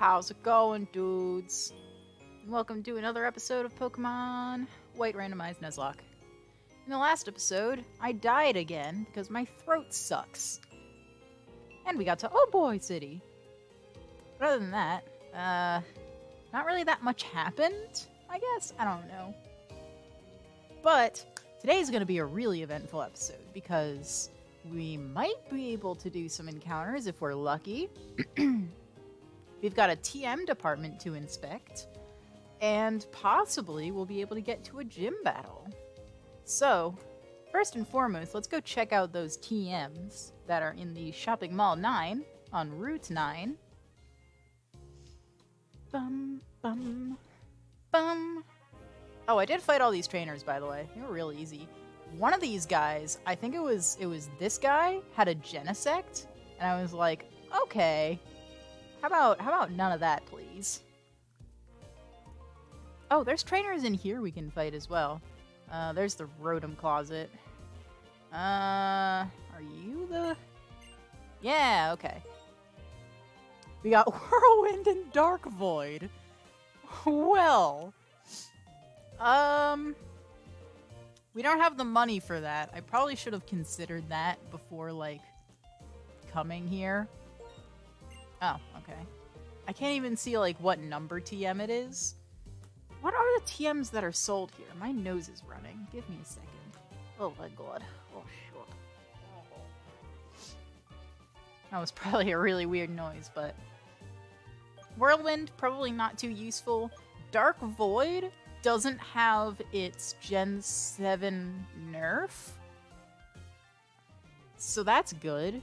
How's it going, dudes? And welcome to another episode of Pokémon White Randomized Nuzlocke. In the last episode, I died again because my throat sucks. And we got to Opelucid City. But other than that, not really that much happened, I guess? I don't know. But today's going to be a really eventful episode because we might be able to do some encounters if we're lucky. We've got a TM department to inspect, and possibly we'll be able to get to a gym battle. So, first and foremost, let's go check out those TMs that are in the Shopping Mall 9 on Route 9. Bum, bum, bum. Oh, I did fight all these trainers, by the way. They were real easy. One of these guys, I think it was this guy, had a Genesect, and I was like, okay. How about none of that, please? Oh, there's trainers in here we can fight as well. There's the Rotom Closet. Are you the... Yeah, okay. We got Whirlwind and Dark Void. Well... We don't have the money for that. I probably should have considered that before, like, coming here. Oh, okay. I can't even see, like, what number TM it is. What are the TMs that are sold here? My nose is running. Give me a second. Oh my god. Oh, shit. That was probably a really weird noise, but... Whirlwind, probably not too useful. Dark Void doesn't have its Gen 7 nerf. So that's good.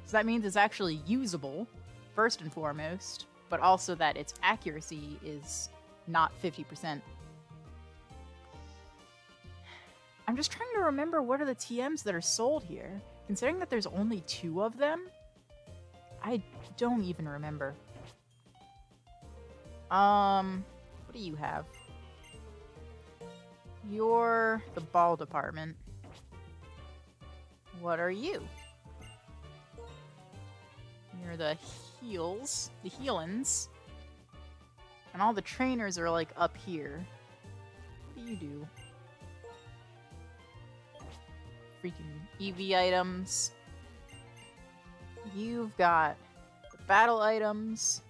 So that means it's actually usable, first and foremost, but also that its accuracy is not 50%. I'm just trying to remember what are the TMs that are sold here. Considering that there's only 2 of them, I don't even remember. What do you have? You're the ball department. What are you? You're the heals, the healins. And all the trainers are like up here. What do you do? Freaking EV items. You've got the battle items.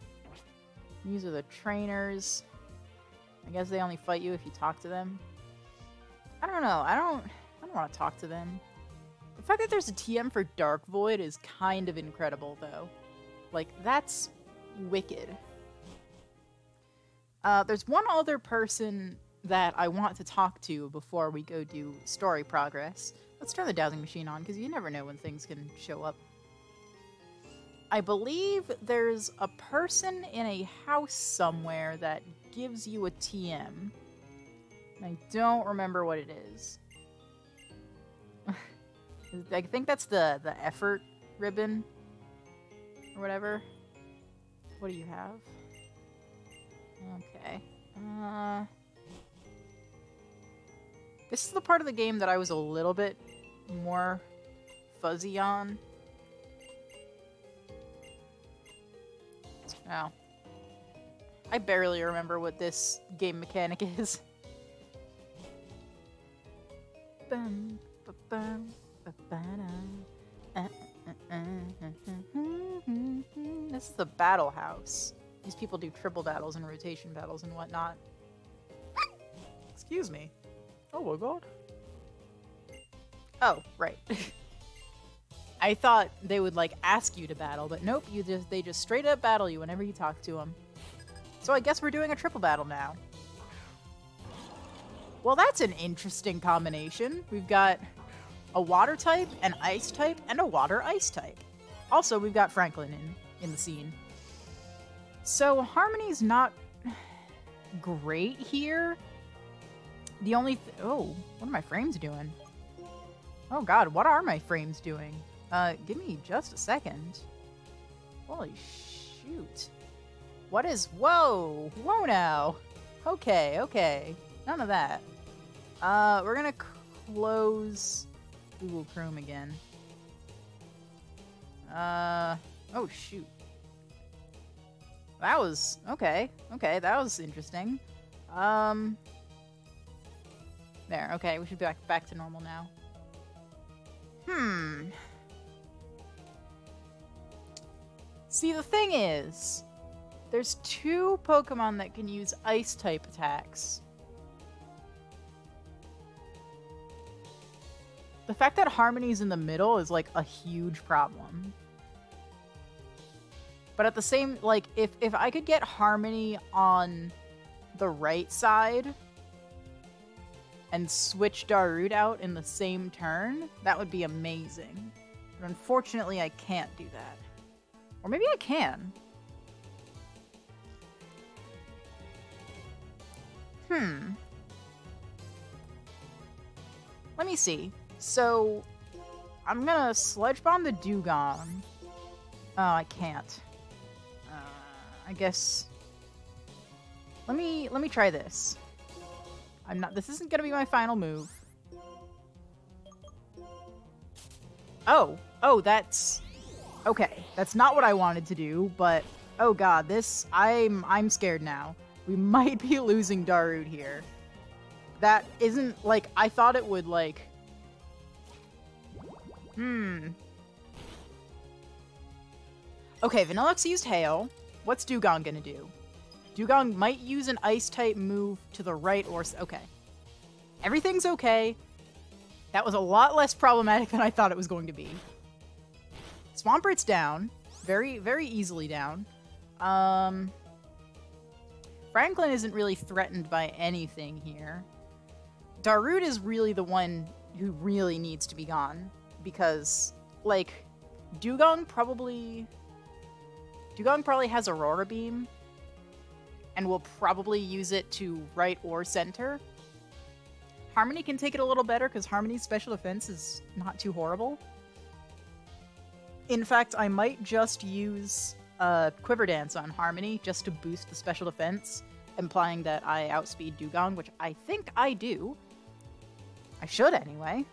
These are the trainers. I guess they only fight you if you talk to them. I don't know. I don't want to talk to them. The fact that there's a TM for Dark Void is kind of incredible, though. Like, that's wicked. There's one other person that I want to talk to before we go do story progress. Let's turn the dowsing machine on, because you never know when things can show up. I believe there's a person in a house somewhere that gives you a TM. I don't remember what it is. I think that's the effort ribbon or whatever. What do you have? Okay. This is the part of the game that I was a little bit more fuzzy on. Oh. I barely remember what this game mechanic is. This is the battle house. These people do triple battles and rotation battles and whatnot. Excuse me. Oh my god. Oh, right. I thought they would, like, ask you to battle, but nope, they just straight up battle you whenever you talk to them. So I guess we're doing a triple battle now. Well, that's an interesting combination. We've got a water type, an ice type, and a water-ice type. Also, we've got Franklin in the scene. So, Harmony's not great here. The only oh, what are my frames doing? Oh god, what are my frames doing? Give me just a second. Holy shoot. What is... Whoa! Whoa now! Okay, okay. None of that. We're gonna close Google Chrome again. Oh shoot. That was... Okay. Okay, that was interesting. There, okay, we should be back to normal now. See, the thing is, there's 2 Pokemon that can use Ice-type attacks. The fact that Harmony's in the middle is, like, a huge problem. But at the same, like, if I could get Harmony on the right side and switch Darude out in the same turn, that would be amazing. But unfortunately, I can't do that. Or maybe I can. Let me see. So, I'm gonna Sludge Bomb the Dugong. Oh, I can't. I guess... Let me try this. This isn't gonna be my final move. Oh, that's... Okay, that's not what I wanted to do, but... Oh god, I'm scared now. We might be losing Darude here. That isn't, like, I thought it would, like... Okay, Vanillux used Hail. What's Dugong gonna do? Dugong might use an Ice-type move to the right or... Okay. Everything's okay. That was a lot less problematic than I thought it was going to be. Swampert's down. Very, very easily down. Franklin isn't really threatened by anything here. Darude is really the one who really needs to be gone. Because, like, Dugong probably has Aurora Beam. And will probably use it to right or center. Harmony can take it a little better because Harmony's special defense is not too horrible. In fact, I might just use Quiver Dance on Harmony just to boost the special defense, implying that I outspeed Dugong, which I think I do. I should anyway.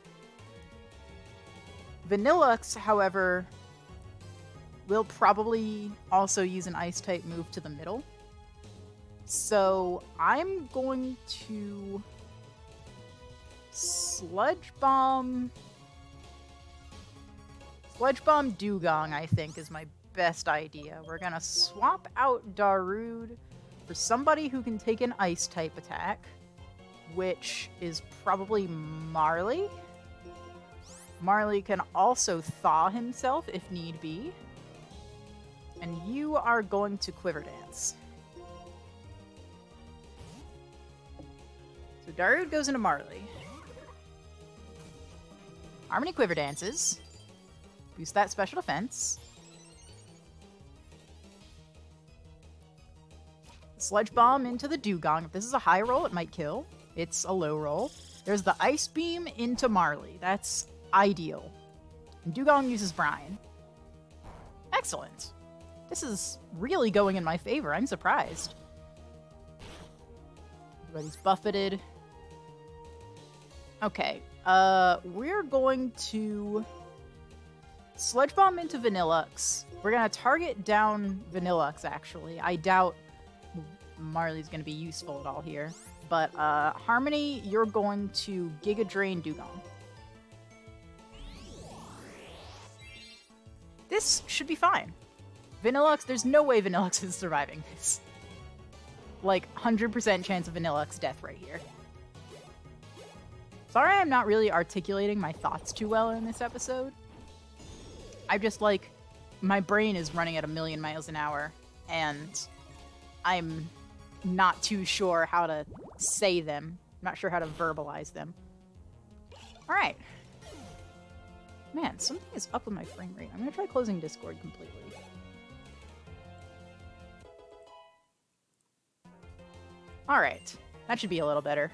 Vanillux, however, will probably also use an Ice-type move to the middle. So I'm going to Sludge Bomb Dugong, I think, is my best idea. We're gonna swap out Darude for somebody who can take an Ice-type attack, which is probably Marley. Marley can also thaw himself if need be. And you are going to Quiver Dance. So Darude goes into Marley. Harmony Quiver Dances. Boost that special defense. Sludge Bomb into the Dugong. If this is a high roll, it might kill. It's a low roll. There's the Ice Beam into Marley. That's ideal. And Dugong uses Brine. Excellent. This is really going in my favor. I'm surprised. Everybody's buffeted. Okay. We're going to Sludge Bomb into Vanillux. We're going to target down Vanillux, actually. I doubt Marley's going to be useful at all here. But, Harmony, you're going to Giga Drain Dugong. This should be fine. Vanillux, there's no way Vanillux is surviving this. Like, 100% chance of Vanillux death right here. Sorry I'm not really articulating my thoughts too well in this episode. I'm just like, my brain is running at 1,000,000 miles an hour, and I'm not too sure how to say them. I'm not sure how to verbalize them. Alright. Man, something is up with my frame rate. I'm gonna try closing Discord completely. Alright. That should be a little better.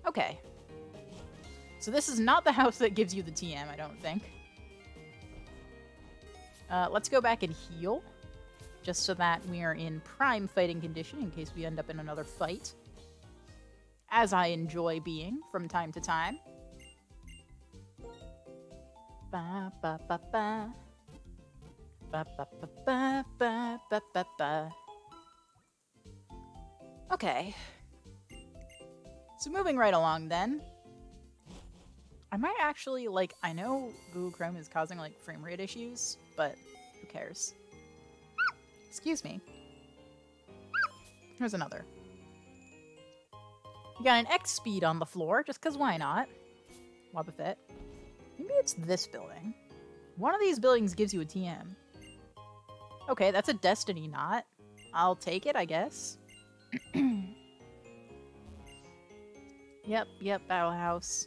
Okay. So this is not the house that gives you the TM, I don't think. Let's go back and heal. Just so that we are in prime fighting condition in case we end up in another fight. As I enjoy being from time to time. Ba ba ba ba. Ba ba ba ba ba ba ba ba. Okay. So moving right along then. I might actually, like, I know Google Chrome is causing, like, frame rate issues, but who cares? Excuse me. Here's another. You got an X speed on the floor, just because why not? Wobbuffet. Maybe it's this building. One of these buildings gives you a TM. Okay, that's a Destiny knot. I'll take it, I guess. Yep, Battle House.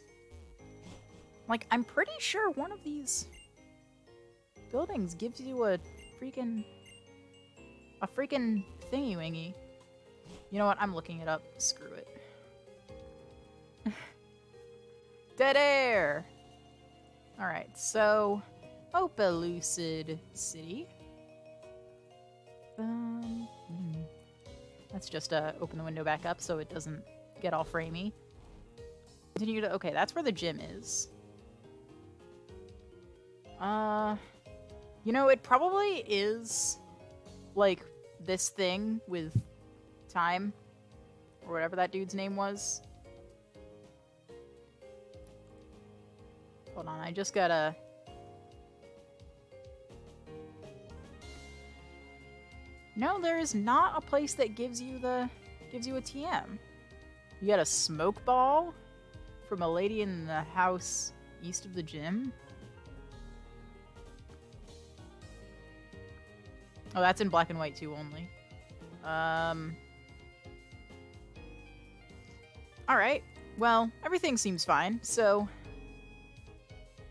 Like, I'm pretty sure one of these buildings gives you a freaking thingy-wingy. You know what? I'm looking it up. Screw it. Dead air! Alright, so Opelucid City. Let's just open the window back up so it doesn't get all framey. Continue to... Okay, that's where the gym is. You know, it probably is, like, this thing with time, or whatever that dude's name was. Hold on, I just gotta... No, there is not a place that gives you a TM. You got a smoke ball from a lady in the house east of the gym. Oh, that's in black and white too only. Alright. Well, everything seems fine, so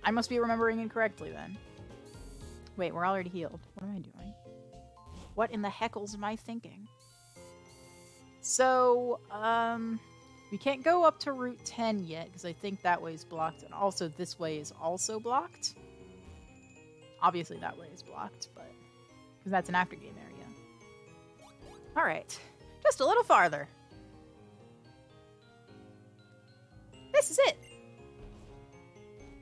I must be remembering incorrectly then. Wait, we're already healed. What am I doing? What in the heckles am I thinking? So, we can't go up to Route 10 yet, because I think that way is blocked, and also this way is also blocked. Obviously that way is blocked, but... because that's an after-game area. Alright. Just a little farther. This is it!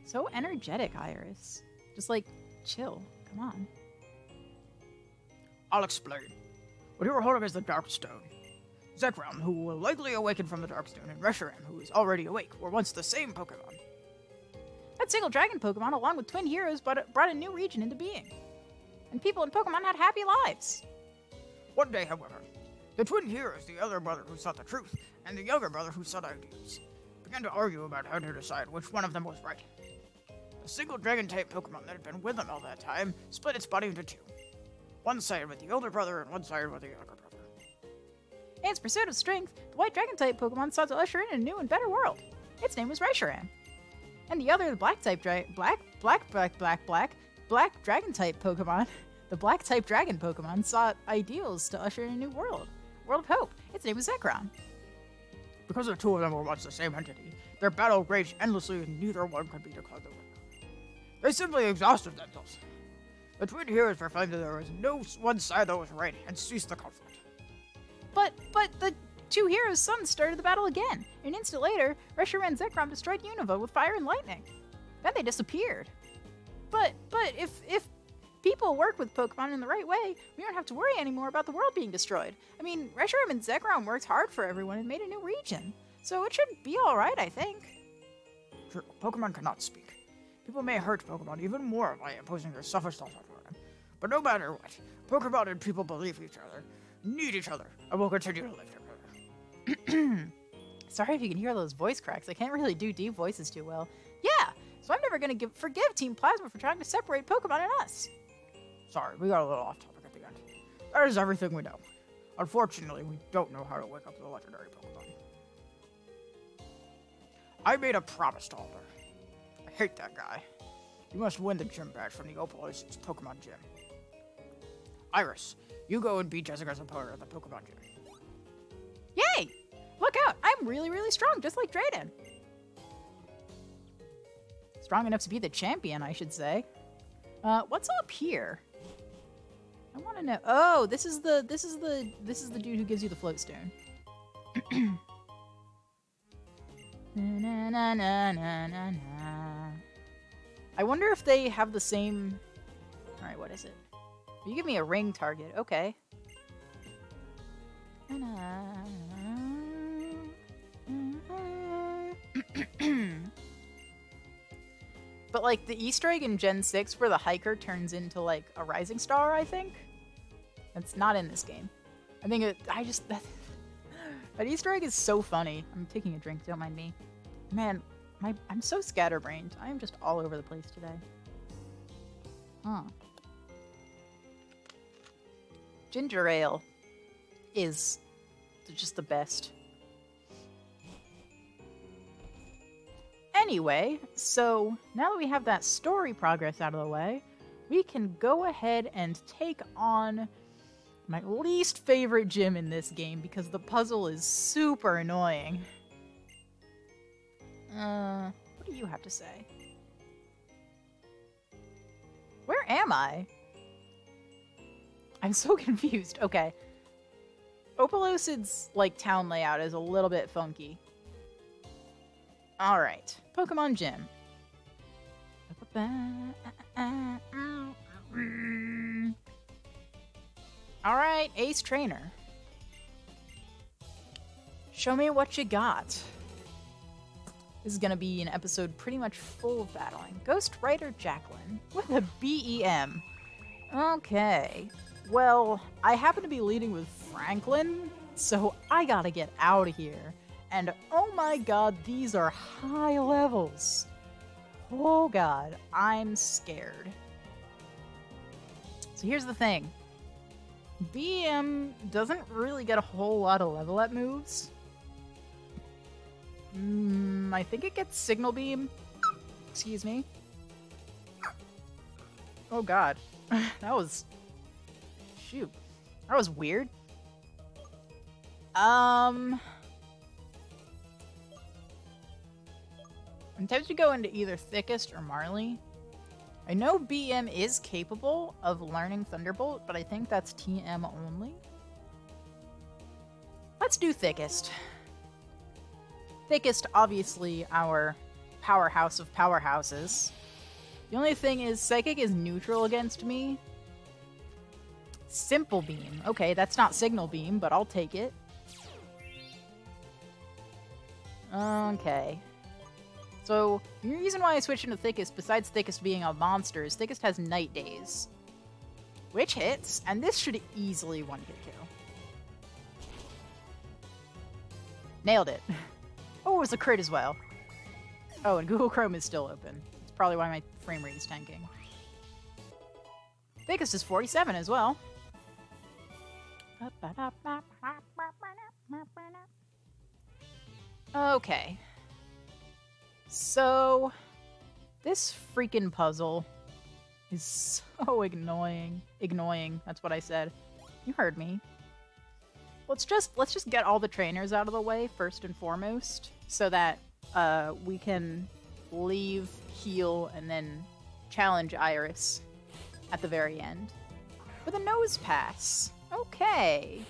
So energetic, Iris. Just, like, chill. Come on. I'll explain. What you are holding is the Darkstone. Zekrom, who will likely awaken from the Darkstone, and Reshiram, who is already awake, were once the same Pokemon. That single dragon Pokemon, along with twin heroes, brought a new region into being. And people in Pokemon had happy lives. One day, however, the twin heroes, the elder brother who sought the truth, and the younger brother who sought ideals, began to argue about how to decide which one of them was right. The single dragon-type Pokemon that had been with them all that time split its body into two. One sided with the older brother, and one sided with the younger brother. In its pursuit of strength, the white dragon-type Pokemon sought to usher in a new and better world. Its name was Reshiram. And the other, the black-type black dragon-type Pokemon, the black-type dragon Pokemon sought ideals to usher in a new world. World of hope. Its name was Zekrom. Because the two of them were once the same entity, their battle raged endlessly and neither one could be declared the winner. They simply exhausted themselves. The twin heroes proclaimed that there was no one side that was right and ceased the conflict. But the two heroes' sons started the battle again. An instant later, Reshiram and Zekrom destroyed Unova with fire and lightning. Then they disappeared. But if people work with Pokemon in the right way, we don't have to worry anymore about the world being destroyed. I mean, Reshiram and Zekrom worked hard for everyone and made a new region. So it should be alright, I think. True, Pokemon cannot speak. People may hurt Pokemon even more by imposing their selfish thoughts on them. But no matter what, Pokemon and people believe each other, need each other, and will continue to live together. Sorry if you can hear those voice cracks. I can't really do deep voices too well. Yeah, so I'm never going to forgive Team Plasma for trying to separate Pokemon and us. Sorry, we got a little off topic at the end. That is everything we know. Unfortunately, we don't know how to wake up the legendary Pokemon. I made a promise to Alder. I hate that guy. You must win the gym badge from the Opelucid Pokemon Gym. Iris, you go and beat Jessica's opponent at the Pokemon Gym. Yay! Look out! I'm really, really strong, just like Drayden. Strong enough to be the champion, I should say. What's up here? I want to know. Oh, this is the dude who gives you the float stone. Na, na, na, na, na, na. I wonder if they have the same... Alright, what is it? You give me a ring target. Okay. But, like, the Easter egg in Gen 6 where the hiker turns into, like, a rising star, I think? That's not in this game. I think it... That Easter egg is so funny. I'm taking a drink, don't mind me. Man, I'm so scatterbrained. I am just all over the place today. Huh. Ginger ale is just the best. Anyway, so now that we have that story progress out of the way, we can go ahead and take on my least favorite gym in this game because the puzzle is super annoying. What do you have to say? Where am I? I'm so confused. Okay. Opelucid's, like, town layout is a little bit funky. Alright. Pokemon Gym. Alright, Ace Trainer. Show me what you got. This is gonna be an episode pretty much full of battling. Ghost Rider Jacqueline with a BEM. Okay. Well, I happen to be leading with Franklin, so I gotta get out of here. And oh my god, these are high levels. Oh god, I'm scared. So here's the thing. BM doesn't really get a whole lot of level up moves. I think it gets Signal Beam. Excuse me. Oh god. That was... Shoot. That was weird. I'm tempted to go into either Thickest or Marley. I know BM is capable of learning Thunderbolt, but I think that's TM only. Let's do Thickest. Thickest, obviously, our powerhouse of powerhouses. The only thing is, Psychic is neutral against me. Simple Beam. Okay, that's not Signal Beam, but I'll take it. Okay. So, the reason why I switched into Thickest, besides Thickest being a monster, is Thickest has Night Days. Which hits, and this should easily one-hit kill. Nailed it. Oh, it was a crit as well. Oh, and Google Chrome is still open. That's probably why my frame rate is tanking. Thickest is 47 as well. Okay. So, this freaking puzzle is so annoying. Ignoring, that's what I said. You heard me. Let's just get all the trainers out of the way first and foremost, so that we can leave, heal, and then challenge Iris at the very end. With a Nose Pass. Okay.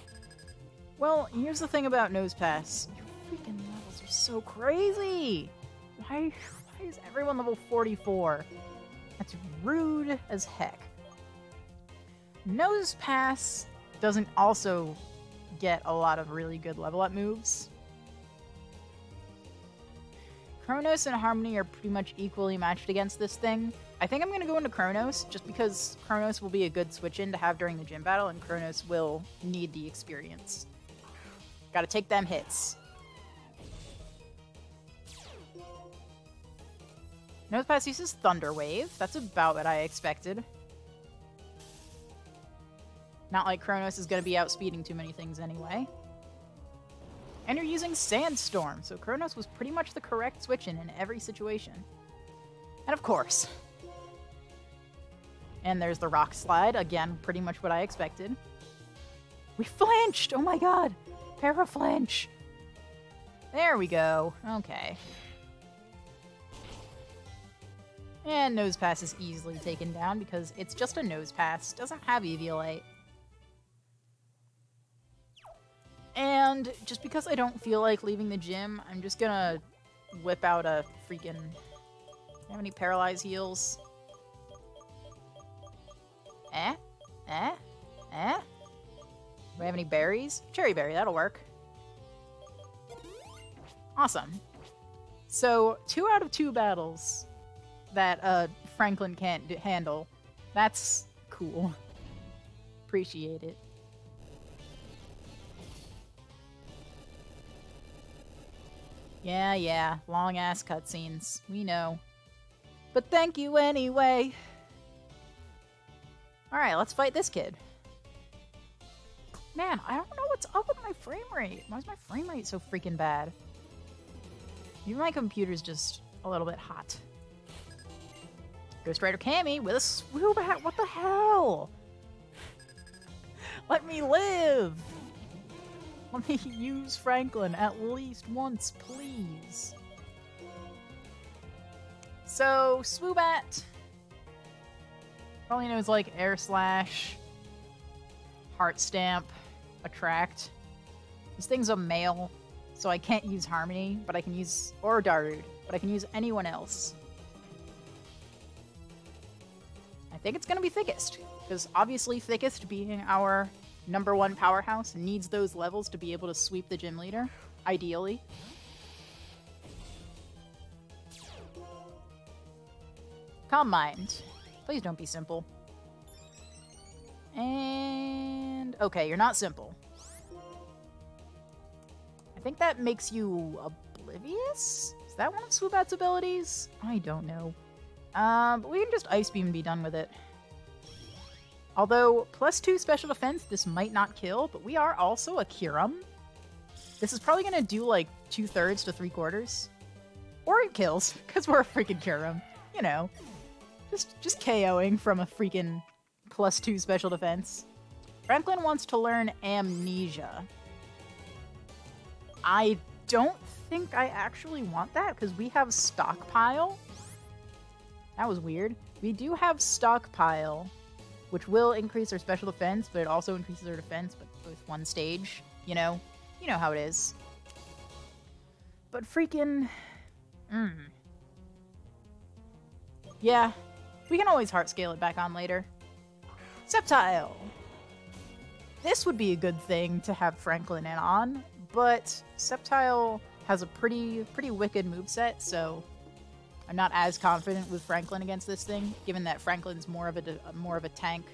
Well, here's the thing about Nose Pass. Your freaking levels are so crazy. Why is everyone level 44? That's rude as heck. Nose Pass doesn't also get a lot of really good level up moves. Chronos and Harmony are pretty much equally matched against this thing. I think I'm going to go into Chronos, just because Chronos will be a good switch-in to have during the gym battle, and Chronos will need the experience. Gotta take them hits. Nosepass uses Thunder Wave. That's about what I expected. Not like Chronos is going to be outspeeding too many things anyway. And you're using Sandstorm, so Chronos was pretty much the correct switch-in every situation. And of course. And there's the Rock Slide. Again, pretty much what I expected. We flinched! Oh my god! Para-flinch! There we go. Okay. And Nose Pass is easily taken down because it's just a Nose Pass. Doesn't have Eviolite. And just because I don't feel like leaving the gym, I'm just gonna whip out a freaking Have any paralyzed heals? Eh? Eh? Eh? Do we have any berries? Cherry berry, that'll work. Awesome. So, 2 out of 2 battles that Franklin can't handle. That's cool. Appreciate it. Yeah, long-ass cutscenes. We know. But thank you anyway. Alright, let's fight this kid. Man, I don't know what's up with my frame rate. Why is my frame rate so freaking bad? Maybe my computer's just a little bit hot. Ghost Rider Cammy with a swoop hat. What the hell? Let me live. Let me use Franklin at least once, please. So, Swoobat probably knows like Air Slash, Heart Stamp, Attract. This thing's a male, so I can't use Harmony, but I can use, or Darude, but I can use anyone else. I think it's gonna be Thickest, because obviously Thickest, being our #1 powerhouse, needs those levels to be able to sweep the gym leader, ideally. Calm Mind. Please don't be simple. And... okay, you're not simple. I think that makes you oblivious? Is that one of Swoobat's abilities? I don't know. But we can just Ice Beam and be done with it. Although, +2 special defense, this might not kill, but we are also a Kyurem. This is probably gonna do like 2/3 to 3/4. Or it kills, because we're a freaking Kyurem. You know. Just KOing from a freaking +2 special defense. Franklin wants to learn Amnesia. I don't think I actually want that, because we have Stockpile. That was weird. We do have Stockpile, which will increase our special defense, but it also increases our defense, but with one stage. You know how it is. But freaking... yeah, we can always heart scale it back on later. Sceptile! This would be a good thing to have Franklin in on, but Sceptile has a pretty wicked moveset, so I'm not as confident with Franklin against this thing, given that Franklin's more of a tank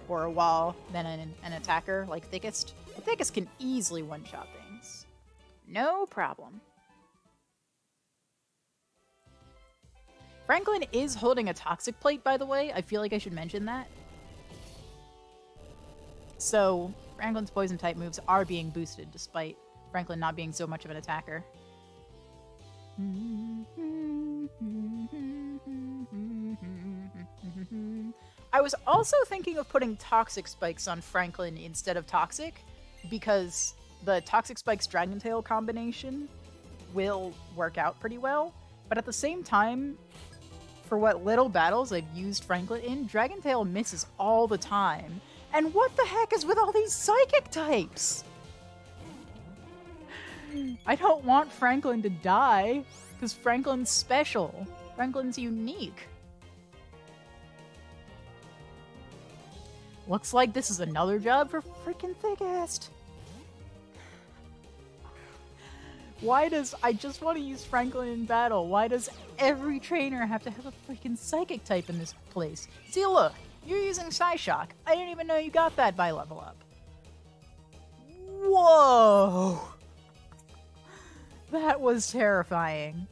or a wall than an attacker like Thickest. But Thickest can easily one-shot things. No problem. Franklin is holding a Toxic Plate, by the way. I feel like I should mention that. So, Franklin's Poison-type moves are being boosted, despite Franklin not being so much of an attacker. I was also thinking of putting Toxic Spikes on Franklin instead of Toxic, because the Toxic Spikes Dragon Tail combination will work out pretty well, but at the same time, for what little battles I've used Franklin in, Dragon Tail misses all the time. And what the heck is with all these Psychic types? I don't want Franklin to die, because Franklin's special. Franklin's unique. Looks like this is another job for freaking Thickest. Why does... I just want to use Franklin in battle. Why does every trainer have to have a freaking Psychic type in this place? See, look. You're using Psyshock. I didn't even know you got that by level up. Whoa! That was terrifying.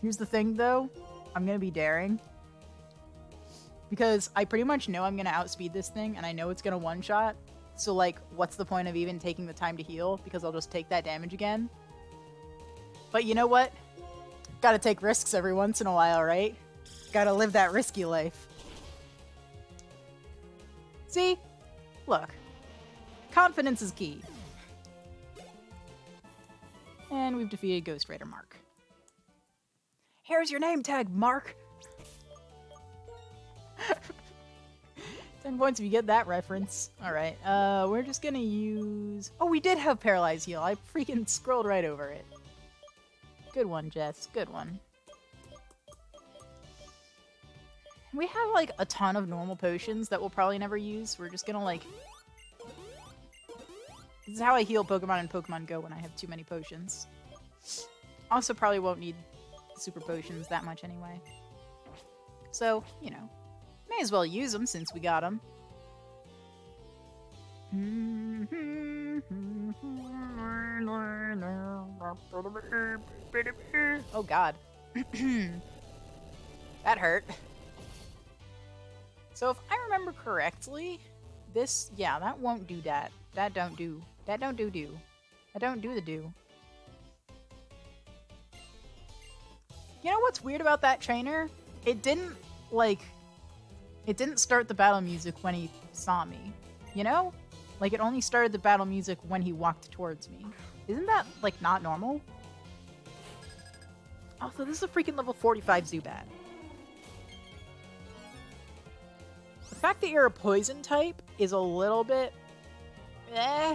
Here's the thing, though. I'm gonna be daring. Because I pretty much know I'm gonna outspeed this thing, and I know it's gonna one-shot. So, like, what's the point of even taking the time to heal? Because I'll just take that damage again. But you know what? Gotta take risks every once in a while, right? Gotta live that risky life. See? Look. Confidence is key. And we've defeated Ghost Rider Mark. Here's your name tag, Mark! 10 points if you get that reference. Alright, we're just gonna use... oh, we did have Paralyzed Heal. I freaking scrolled right over it. Good one, Jess. Good one. We have, like, a ton of normal potions that we'll probably never use. We're just gonna, like... This is how I heal Pokemon in Pokemon Go when I have too many potions. Also probably won't need super potions that much anyway. So, you know, may as well use them since we got them. Oh god. That hurt. So if I remember correctly, this, yeah, that won't do that. That don't do. That don't do. That don't do the do. You know what's weird about that trainer? It didn't, like, it didn't start the battle music when he saw me. You know? Like, it only started the battle music when he walked towards me. Isn't that, like, not normal? Also, this is a freaking level 45 Zubat. The fact that you're a poison type is a little bit... eh.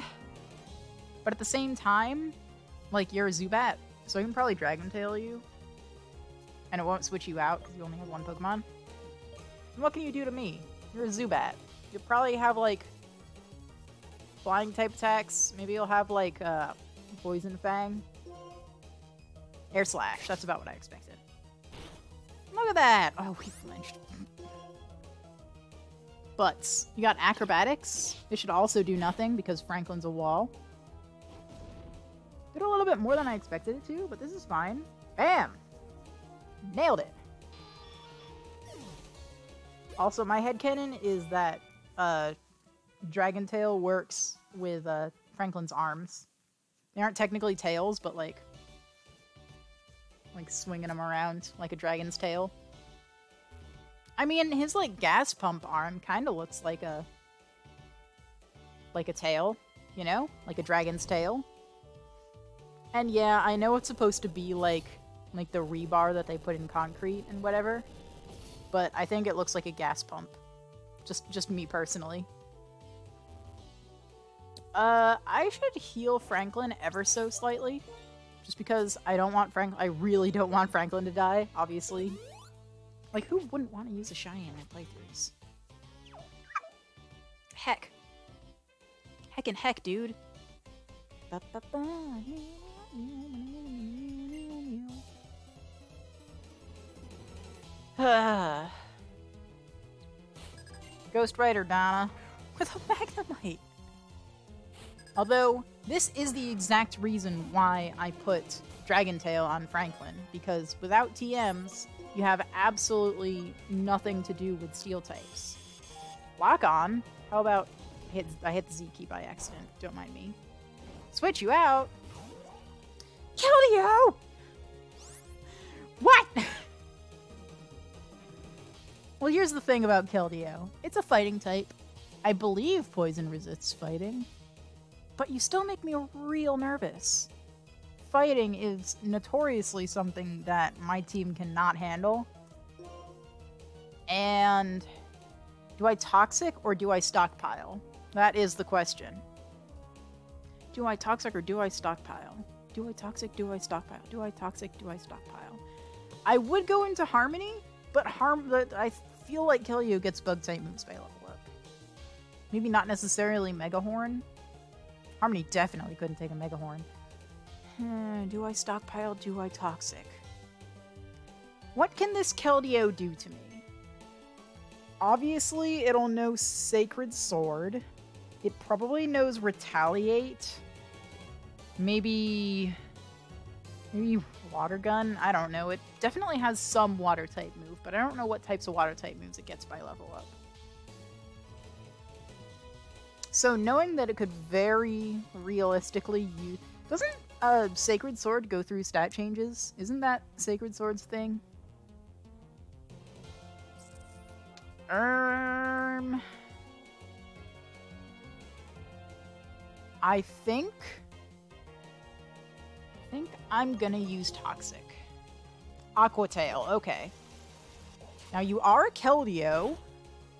But at the same time, like, you're a Zubat, so I can probably Dragon Tail you. And it won't switch you out because you only have one Pokemon. And what can you do to me? You're a Zubat. You'll probably have, like, flying type attacks. Maybe you'll have, like, Poison Fang. Air Slash. That's about what I expected. Look at that! Oh, he flinched. Butts. You got Acrobatics. This should also do nothing because Franklin's a wall. Did a little bit more than I expected it to, but this is fine. Bam! Nailed it. Also, my headcanon is that Dragon Tail works with Franklin's arms. They aren't technically tails, but like swinging them around like a dragon's tail. I mean, his like gas pump arm kind of looks like a tail, you know, like a dragon's tail. And yeah, I know it's supposed to be like the rebar that they put in concrete and whatever, but I think it looks like a gas pump. Just me personally. I should heal Franklin ever so slightly, just because I really don't want Franklin to die, obviously. Like, who wouldn't want to use a Cheyenne in playthroughs? Heck. Heckin' heck, dude. Ghost Rider Donna with a Magnemite. Although, this is the exact reason why I put Dragon Tail on Franklin, because without TMs, you have absolutely nothing to do with steel types. Lock on? How about... I hit the Z key by accident. Don't mind me. Switch you out? Keldeo! What? Well, here's the thing about Keldeo. It's a fighting type. I believe poison resists fighting. But you still make me real nervous. Fighting is notoriously something that my team cannot handle. And do I toxic or do I stockpile? That is the question. Do I toxic or do I stockpile? Do I toxic? Do I stockpile? Do I toxic? Do I stockpile? I would go into Harmony, but I feel like Keldeo gets bug type moves by level up. Maybe not necessarily Mega Horn. Harmony definitely couldn't take a Mega Horn. Do I stockpile? Do I toxic? What can this Keldeo do to me? Obviously, it'll know Sacred Sword. It probably knows Retaliate. Maybe Water Gun? I don't know. It definitely has some water type move, but I don't know what types of water type moves it gets by level up. So knowing that it could very realistically use... Doesn't Sacred Sword go through stat changes? Isn't that Sacred Sword's thing? I think I'm gonna use Toxic. Aqua Tail, okay. Now you are a Keldeo.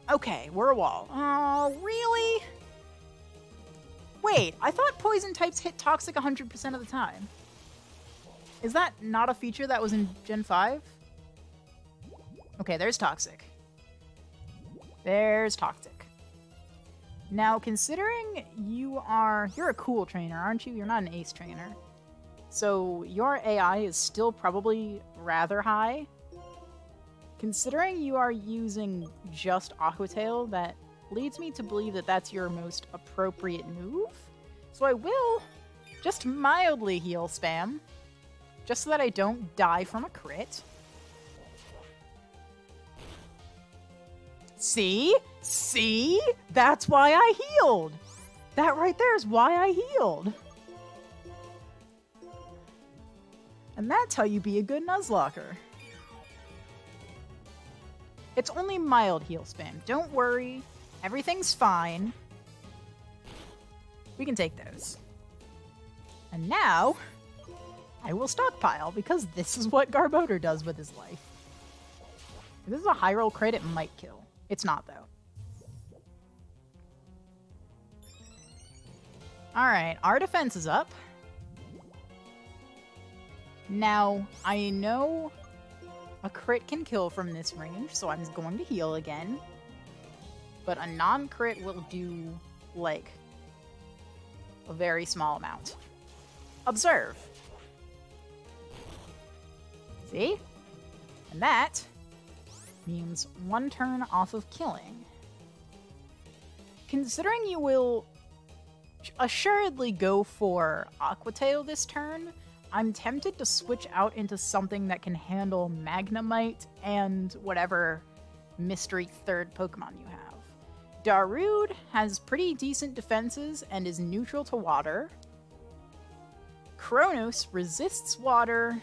Okay, we're a wall. Oh, really? Wait, I thought poison types hit Toxic 100% of the time. Is that not a feature that was in Gen 5? Okay, there's Toxic. There's Toxic. Now, considering you're a cool trainer, aren't you? You're not an ace trainer. So your AI is still probably rather high. Considering you are using just Aqua Tail, that leads me to believe that that's your most appropriate move. So I will just mildly heal spam, just so that I don't die from a crit. See? See? That's why I healed! That right there is why I healed. And that's how you be a good Nuzlocker. It's only mild heal spam. Don't worry. Everything's fine. We can take those. And now, I will stockpile, because this is what Garbodor does with his life. If this is a high roll crit, it might kill. It's not, though. Alright, our defense is up. Now, I know a crit can kill from this range, so I'm going to heal again. But a non-crit will do, like, a very small amount. Observe. See? And that means 1 turn off of killing. Considering you will assuredly go for Aqua Tail this turn, I'm tempted to switch out into something that can handle Magnemite and whatever mystery third Pokemon you have. Darude has pretty decent defenses and is neutral to water. Kronos resists water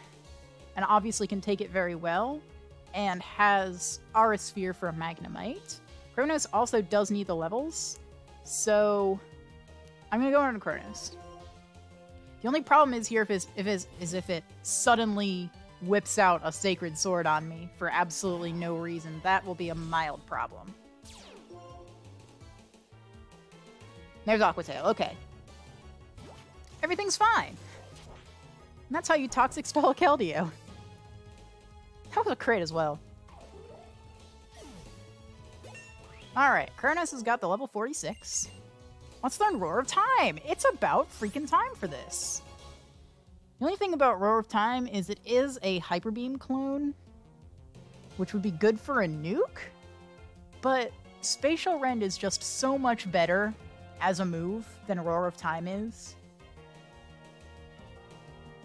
and obviously can take it very well, and has Aura Sphere for a Magnemite. Kronos also does need the levels, so I'm gonna go into Kronos. The only problem is here if it suddenly whips out a Sacred Sword on me for absolutely no reason. That will be a mild problem. There's Aqua Tail. Okay. Everything's fine. And that's how you Toxic Stall a Keldeo. That was a crit as well. Alright, Kronos has got the level 46. Let's learn Roar of Time! It's about freaking time for this. The only thing about Roar of Time is it is a Hyper Beam clone, which would be good for a nuke, but Spatial Rend is just so much better as a move than Roar of Time is.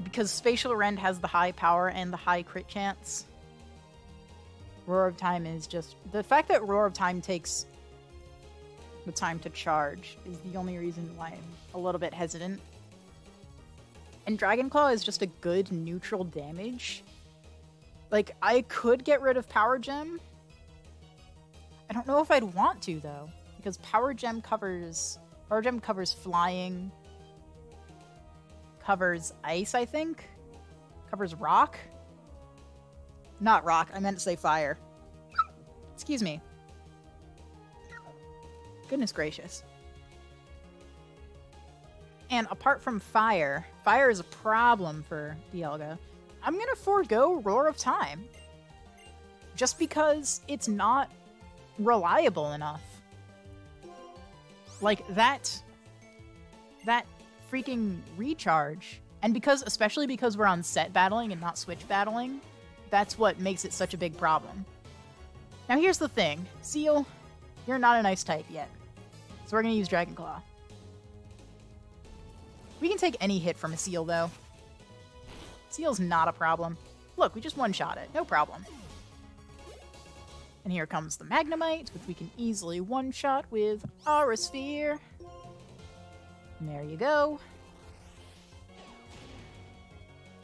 Because Spatial Rend has the high power and the high crit chance. Roar of Time is just... The fact that Roar of Time takes the time to charge is the only reason why I'm a little bit hesitant. And Dragon Claw is just a good neutral damage. Like, I could get rid of Power Gem. I don't know if I'd want to, though. Because Power Gem covers flying, covers ice, I think, covers rock. Not rock, I meant to say fire. Excuse me. Goodness gracious. And apart from fire is a problem for Dialga. I'm gonna forego Roar of Time. Just because it's not reliable enough. Like, that freaking recharge, and especially because we're on set battling and not switch battling, that's what makes it such a big problem. Now here's the thing. Seal, you're not an ice type yet. So we're gonna use Dragon Claw. We can take any hit from a Seal, though. Seal's not a problem. Look, we just one-shot it. No problem. And here comes the Magnemite, which we can easily one-shot with Aura Sphere. And there you go.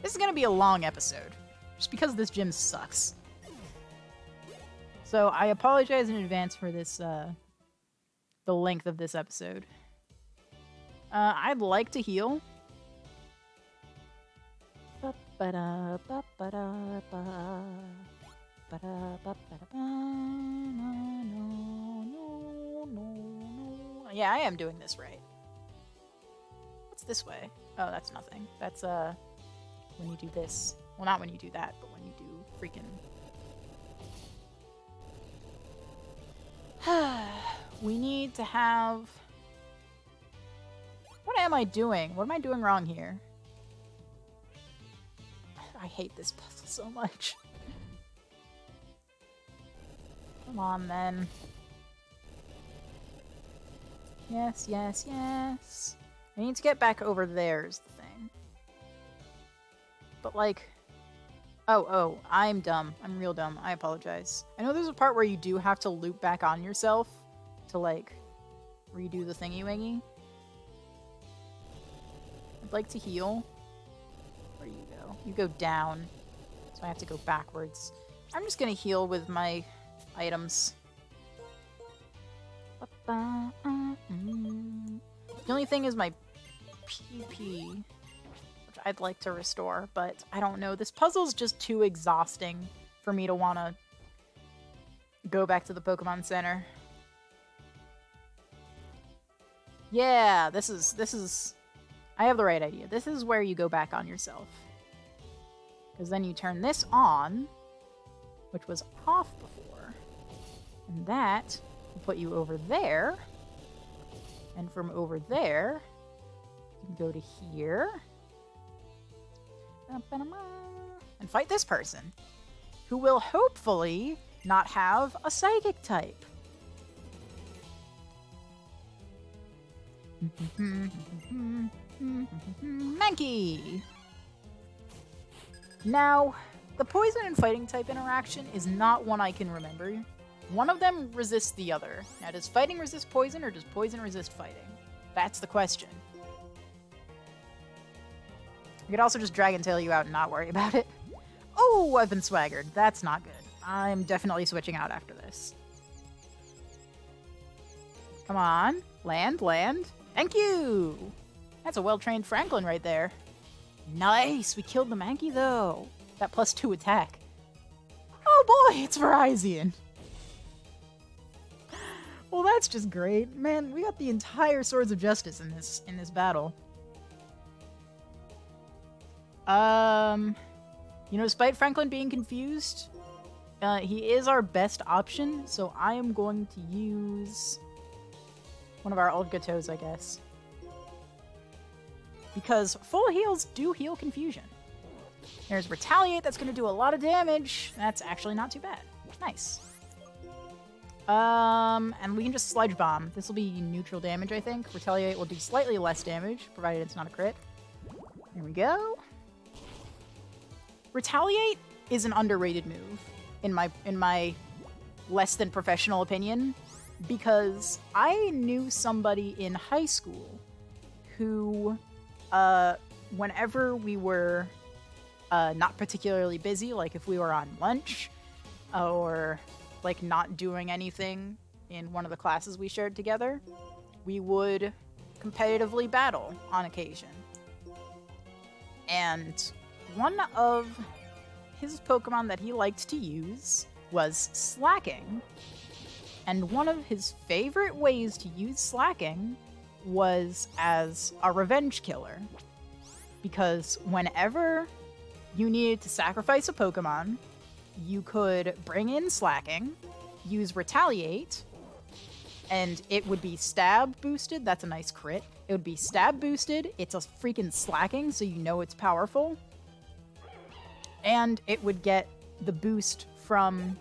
This is gonna be a long episode, just because this gym sucks. So I apologize in advance for this, the length of this episode. I'd like to heal. Yeah, I am doing this right. What's this way? Oh, that's nothing. That's, when you do this. Well, not when you do that, but when you do freaking... We need to have... What am I doing? What am I doing wrong here? I hate this puzzle so much. Come on, then. Yes, yes, yes. I need to get back over there is the thing. But, like... Oh, I'm dumb. I'm real dumb. I apologize. I know there's a part where you do have to loop back on yourself to, like, redo the thingy-wingy. I'd like to heal. Where you go? You go down. So I have to go backwards. I'm just gonna heal with my items. The only thing is my PP, which I'd like to restore, but I don't know. This puzzle's just too exhausting for me to want to go back to the Pokemon Center. Yeah, this is... I have the right idea. This is where you go back on yourself. Because then you turn this on, which was off before. And that will put you over there. And from over there, you can go to here. And fight this person, who will hopefully not have a psychic type. Mankey! Now, the poison and fighting type interaction is not one I can remember. One of them resists the other. Now, does fighting resist poison, or does poison resist fighting? That's the question. You could also just Dragon Tail you out and not worry about it. Oh, I've been swaggered. That's not good. I'm definitely switching out after this. Come on. Land, land. Thank you! That's a well-trained Franklin right there. Nice! We killed the Mankey, though. That +2 attack. Oh boy, it's Verizon! Well, that's just great. Man, we got the entire Swords of Justice in this battle. You know, despite Franklin being confused, he is our best option, so I am going to use one of our old Gatos, I guess. Because full heals do heal confusion. There's Retaliate, that's going to do a lot of damage. That's actually not too bad. Nice. And we can just Sludge Bomb. This will be neutral damage, I think. Retaliate will do slightly less damage, provided it's not a crit. There we go. Retaliate is an underrated move, in my less than professional opinion, because I knew somebody in high school who, whenever we were not particularly busy, like if we were on lunch, or like not doing anything in one of the classes we shared together, we would competitively battle on occasion. And one of his Pokemon that he liked to use was Slacking. And one of his favorite ways to use Slacking was as a revenge killer. Because whenever you needed to sacrifice a Pokemon, you could bring in Slacking, use Retaliate, and it would be stab boosted. That's a nice crit. It would be stab boosted. It's a freaking Slacking, so you know it's powerful. And it would get the boost from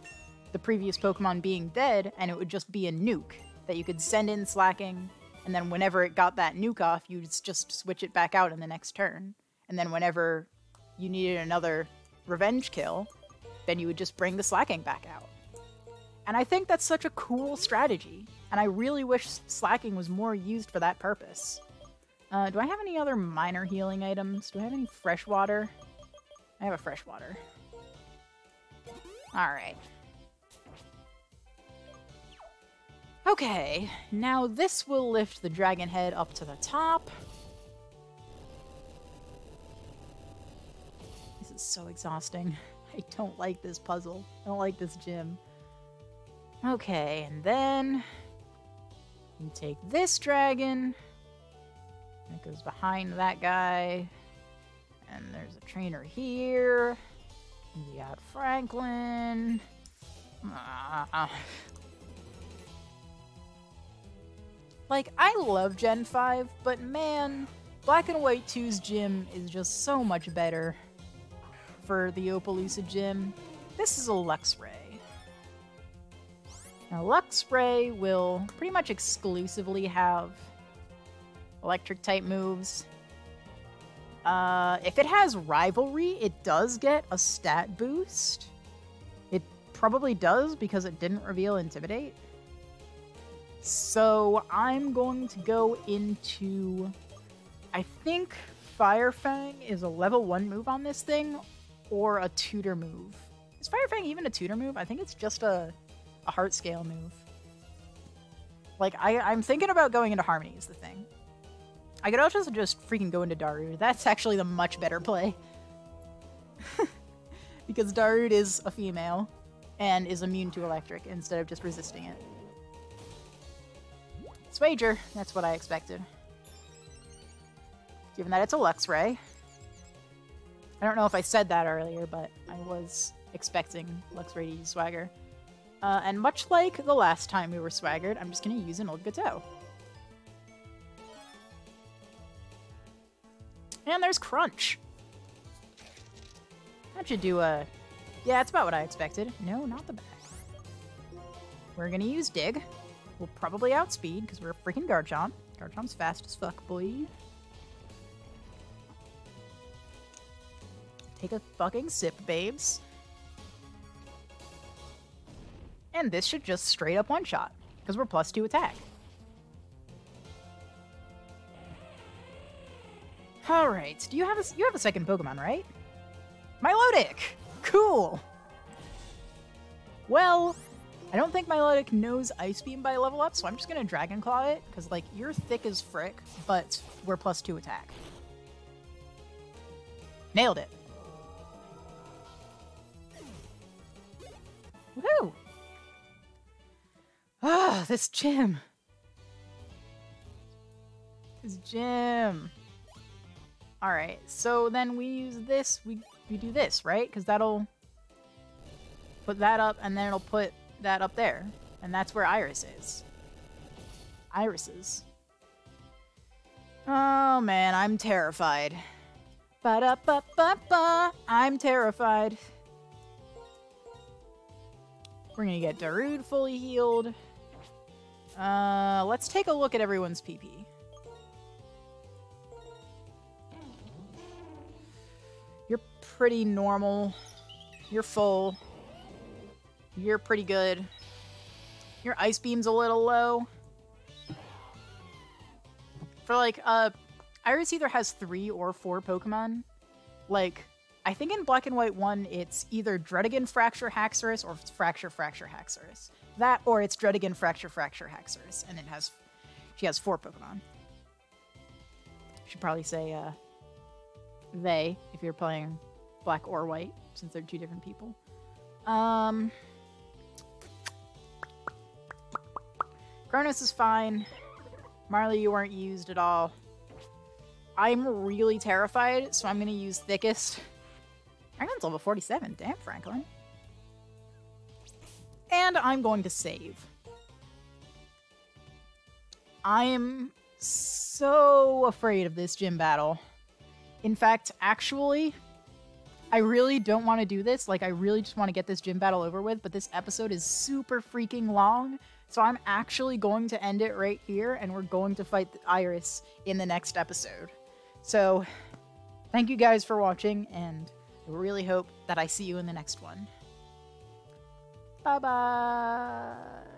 the previous Pokemon being dead, and it would just be a nuke that you could send in Slacking, and then whenever it got that nuke off, you'd just switch it back out in the next turn. And then whenever you needed another revenge kill, then you would just bring the Slacking back out. And I think that's such a cool strategy, and I really wish Slacking was more used for that purpose. Do I have any other minor healing items? Do I have any fresh water? I have a fresh water. Alright. Okay, now this will lift the dragon head up to the top. This is so exhausting. I don't like this puzzle. I don't like this gym. Okay, and then you take this dragon. And it goes behind that guy. And there's a trainer here. We got Franklin. Like, I love Gen 5, but man, Black and White 2's gym is just so much better for the Opelucid gym. This is a Luxray. Now, Luxray will pretty much exclusively have electric-type moves. If it has Rivalry, it does get a stat boost. It probably does because it didn't reveal Intimidate. So I'm going to go into... I think Fire Fang is a level 1 move on this thing, or a tutor move. Is Fire Fang even a tutor move? I think it's just a heart scale move. Like, I'm thinking about going into Harmony is the thing. I could also just freaking go into Darude. That's actually the much better play. Because Darude is a female and is immune to electric instead of just resisting it. Swager, that's what I expected. Given that it's a Luxray. I don't know if I said that earlier, but I was expecting Luxray to use Swagger. And much like the last time we were swaggered, I'm just going to use an Old Gateau. And there's Crunch. That should do a... Yeah, it's about what I expected. No, not the back. We're going to use Dig. We'll probably outspeed, because we're a freaking Garchomp. Garchomp's fast as fuck, boy. Take a fucking sip, babes. And this should just straight up one-shot, because we're +2 attack. Alright, you have a second Pokemon, right? Milotic! Cool! Well, I don't think Milotic knows Ice Beam by level up, so I'm just gonna Dragon Claw it, because, like, you're thick as frick, but we're +2 attack. Nailed it. Woohoo! Ah, this gym. This gym. Alright, so then we use this, we do this, right? Because that'll put that up, and then it'll put that up there. And that's where Iris is. Irises. Oh man, I'm terrified. Ba-da-ba-ba-ba, I'm terrified. We're gonna get Darude fully healed. Let's take a look at everyone's PP. You're pretty normal. You're full. You're pretty good. Your Ice Beam's a little low. For like, Iris either has 3 or 4 Pokemon. Like, I think in Black and White 1, it's either Dredigan, Fracture, Haxorus, or Fracture, Fracture, Haxorus. That, or it's Dredigan, Fracture, Fracture, Haxorus, and she has 4 Pokemon. Should probably say, they, if you're playing Black or White, since they're 2 different people. Kronos is fine. Marley, you weren't used at all. I'm really terrified, so I'm gonna use Thickest. Franklin's level 47. Damn, Franklin. And I'm going to save. I am so afraid of this gym battle. In fact, actually, I really don't want to do this. Like, I really just want to get this gym battle over with, but this episode is super freaking long, so I'm actually going to end it right here, and we're going to fight Iris in the next episode. So, thank you guys for watching, and I really hope that I see you in the next one. Bye-bye!